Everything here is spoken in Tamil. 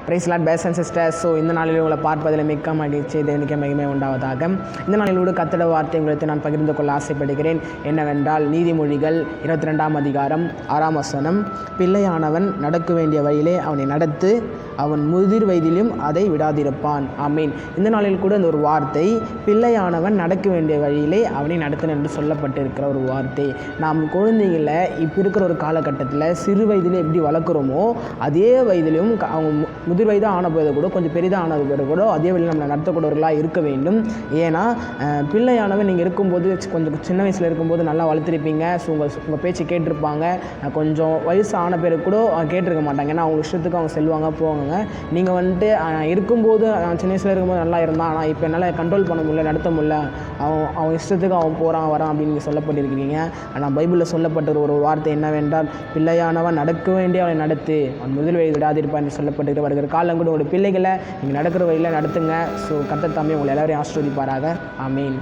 Price Lord brothers and sisters. So இந்த நாளில் உங்களை பார்ப்பதில் மிக்க மகிழ்ச்சி, தேவனுக்கே மகிமை உண்டாவதாக. இந்த நாளிலோடு கர்த்தருடைய வார்த்தை உங்களுக்கு நான் பகிர்ந்து கொள்ள ஆசைப்படுகிறேன். என்னவென்றால் நீதிமொழிகள் 22ஆம் அதிகாரம் 6ஆம் வசனம், பிள்ளையானவன் நடக்க வேண்டிய வழியிலே அவனை நடத்து, அவன் முதிர் வயதிலும் அதை விடாதிருப்பான். ஆமீன். இந்த நாளில் கூட இந்த ஒரு வார்த்தை, பிள்ளையானவன் நடக்க வேண்டிய வழியிலே அவனை நடத்தணும் என்று சொல்லப்பட்டிருக்கிற ஒரு வார்த்தை. நாம் குழந்தைகளை இப்போ இருக்கிற ஒரு காலகட்டத்தில் சிறு வயதிலே எப்படி வளர்க்குறோமோ அதே வயதிலும் அவங்க முதிர் வயதாக ஆன போது கூட, கொஞ்சம் பெரிதாக ஆனது போது கூட அதே வழியில் நம்மளை நடத்தக்கூடியவர்களாக இருக்க வேண்டும். ஏன்னா பிள்ளையானவன் நீங்கள் இருக்கும்போது, கொஞ்சம் சின்ன வயசில் இருக்கும்போது நல்லா வளர்த்துருப்பீங்க. ஸோ உங்கள் பேச்சு கேட்டிருப்பாங்க. கொஞ்சம் வயசு ஆன பேர் கூட கேட்டிருக்க மாட்டாங்க. ஏன்னா அவங்க இஷ்டத்துக்கு அவங்க செல்வாங்க போவாங்க. நீங்கள் வந்துட்டு இருக்கும்போது சின்ன வயசில் இருக்கும்போது நல்லா இருந்தான், ஆனால் இப்போ என்னால் கண்ட்ரோல் பண்ண முடியல, நடத்த முடியல, அவன் இஷ்டத்துக்கு அவன் போகிறான் வரான் அப்படின்னு நீங்கள் சொல்லப்பட்டிருக்கிறீங்க. ஆனால் பைபிளில் சொல்லப்பட்ட ஒரு வார்த்தை என்னவென்றால், பிள்ளையானவன் நடக்க வேண்டிய அவனை நடத்து, அவன் முதல் வயது விடாதிருப்பான் என்று சொல்லப்பட்டிருக்க. வருகிற காலம் கூட உங்களுடைய பிள்ளைகளை நீங்கள் நடக்கிற வழியில் நடத்துங்க. ஸோ கர்த்தர் தாமே உங்களை எல்லாரையும் ஆசீர்வதிப்பாராக. ஆமீன்.